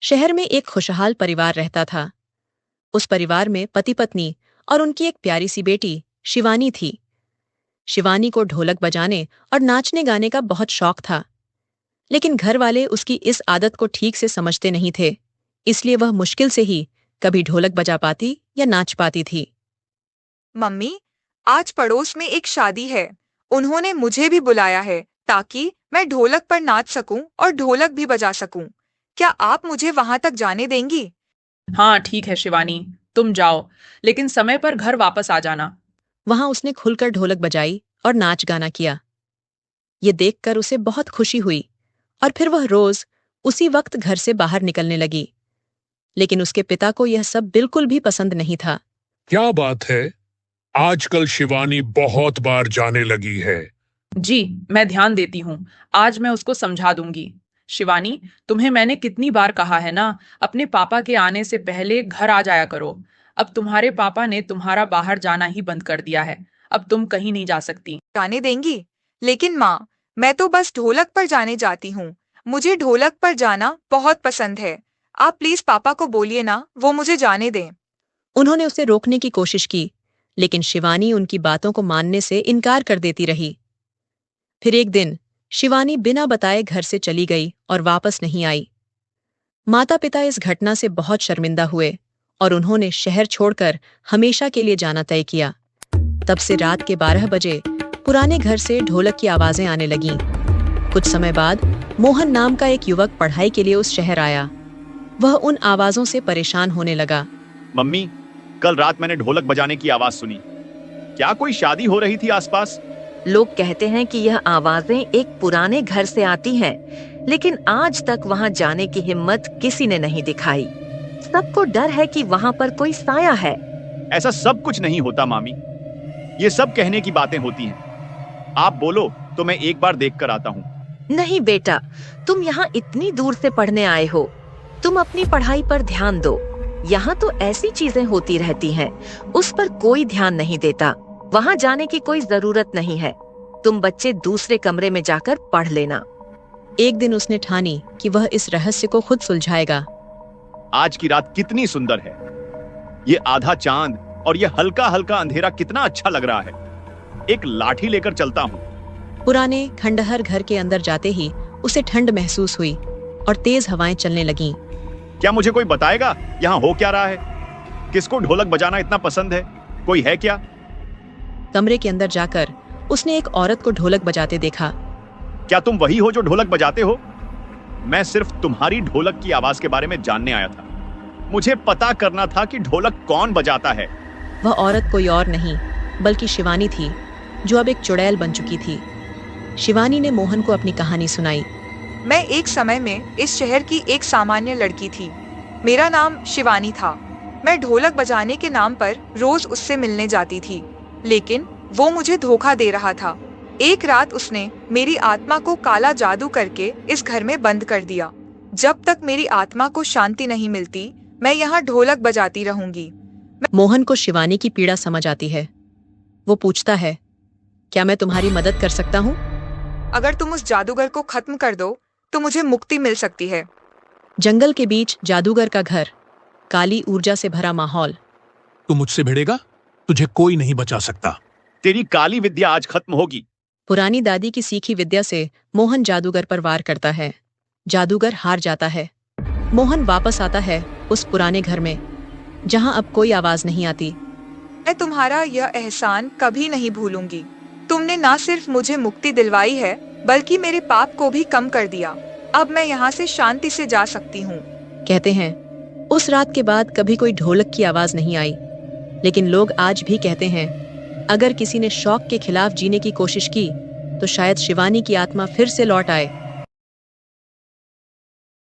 शहर में एक खुशहाल परिवार रहता था। उस परिवार में पति पत्नी और उनकी एक प्यारी सी बेटी शिवानी थी। शिवानी को ढोलक बजाने और नाचने गाने का बहुत शौक था, लेकिन घर वाले उसकी इस आदत को ठीक से समझते नहीं थे, इसलिए वह मुश्किल से ही कभी ढोलक बजा पाती या नाच पाती थी। मम्मी, आज पड़ोस में एक शादी है। उन्होंने मुझे भी बुलाया है ताकि मैं ढोलक पर नाच सकूं और ढोलक भी बजा सकूं। क्या आप मुझे वहां तक जाने देंगी? हाँ ठीक है शिवानी, तुम जाओ, लेकिन समय पर घर वापस आ जाना। वहां उसने खुलकर ढोलक बजाई और नाच गाना किया। ये देखकर उसे बहुत खुशी हुई और फिर वह रोज उसी वक्त घर से बाहर निकलने लगी। लेकिन उसके पिता को यह सब बिल्कुल भी पसंद नहीं था। क्या बात है? आजकल शिवानी बहुत बार जाने लगी है। जी, मैं ध्यान देती हूँ। आज मैं उसको समझा दूंगी। शिवानी, तुम्हें मैंने कितनी बार कहा है ना, अपने पापा के आने से पहले घर आ जाया करो। अब तुम्हारे पापा ने तुम्हारा बाहर जाना ही बंद कर दिया है। अब तुम कहीं नहीं जा सकती। जाने देंगी? लेकिन माँ, मैं तो बस ढोलक पर जाने जाती हूँ। मुझे ढोलक पर जाना बहुत पसंद है। आप प्लीज पापा को बोलिए ना, वो मुझे जाने दें। उन्होंने उसे रोकने की कोशिश की, लेकिन शिवानी उनकी बातों को मानने से इनकार कर देती रही। फिर एक दिन शिवानी बिना बताए घर से चली गई और वापस नहीं आई। माता पिता इस घटना से बहुत शर्मिंदा हुए और उन्होंने शहर छोड़कर हमेशा के लिए जाना तय किया। तब से रात के 12 बजे पुराने घर से ढोलक की आवाजें आने लगीं। कुछ समय बाद मोहन नाम का एक युवक पढ़ाई के लिए उस शहर आया। वह उन आवाजों से परेशान होने लगा। मम्मी, कल रात मैंने ढोलक बजाने की आवाज सुनी। क्या कोई शादी हो रही थी आसपास? लोग कहते हैं कि यह आवाजें एक पुराने घर से आती हैं, लेकिन आज तक वहां जाने की हिम्मत किसी ने नहीं दिखाई। सबको डर है कि वहां पर कोई साया है। ऐसा सब कुछ नहीं होता मामी, ये सब कहने की बातें होती हैं। आप बोलो तो मैं एक बार देख कर आता हूँ। नहीं बेटा, तुम यहाँ इतनी दूर से पढ़ने आए हो। तुम अपनी पढ़ाई पर ध्यान दो। यहाँ तो ऐसी चीजें होती रहती हैं, उस पर कोई ध्यान नहीं देता। वहाँ जाने की कोई जरूरत नहीं है। तुम बच्चे दूसरे कमरे में जाकर पढ़ लेना। एक दिन उसने ठानी कि वह इस रहस्य को खुद सुलझाएगा। आज की रात कितनी सुंदर है। ये आधा चांद और ये हल्का हल्का अंधेरा कितना अच्छा लग रहा है। एक लाठी लेकर चलता हूँ। पुराने खंडहर घर के अंदर जाते ही उसे ठंड महसूस हुई और तेज हवाएं चलने लगीं। क्या मुझे कोई बताएगा यहाँ हो क्या रहा है? किसको ढोलक बजाना इतना पसंद है? कोई है क्या? कमरे के अंदर जाकर उसने एक औरत को ढोलक बजाते देखा। क्या तुम वही हो जो ढोलक बजाते हो? मैं सिर्फ तुम्हारी ढोलक की आवाज के बारे में जानने आया था। मुझे पता करना था कि ढोलक कौन बजाता है। वह औरत कोई और नहीं बल्कि शिवानी थी, जो अब एक चुड़ैल बन चुकी थी। शिवानी ने मोहन को अपनी कहानी सुनाई। मैं एक समय में इस शहर की एक सामान्य लड़की थी। मेरा नाम शिवानी था। मैं ढोलक बजाने के नाम पर रोज उससे मिलने जाती थी, लेकिन वो मुझे धोखा दे रहा था। एक रात उसने मेरी आत्मा को काला जादू करके इस घर में बंद कर दिया। जब तक मेरी आत्मा को शांति नहीं मिलती, मैं यहाँ ढोलक बजाती रहूंगी। मोहन को शिवानी की पीड़ा समझ आती है। वो पूछता है, क्या मैं तुम्हारी मदद कर सकता हूँ? अगर तुम उस जादूगर को खत्म कर दो तो मुझे मुक्ति मिल सकती है। जंगल के बीच जादूगर का घर, काली ऊर्जा से भरा माहौल। तू मुझसे भिड़ेगा? तुझे कोई नहीं बचा सकता। तेरी काली विद्या आज खत्म होगी। पुरानी दादी की सीखी विद्या से मोहन जादूगर पर वार करता है। जादूगर हार जाता है। मोहन वापस आता है उस पुराने घर में, जहां अब कोई आवाज नहीं आती। मैं तुम्हारा यह एहसान कभी नहीं भूलूंगी। तुमने न सिर्फ मुझे मुक्ति दिलवाई है, बल्कि मेरे पाप को भी कम कर दिया। अब मैं यहाँ से शांति से जा सकती हूँ। कहते हैं उस रात के बाद कभी कोई ढोलक की आवाज नहीं आई, लेकिन लोग आज भी कहते हैं अगर किसी ने शौक के खिलाफ जीने की कोशिश की तो शायद शिवानी की आत्मा फिर से लौट आए।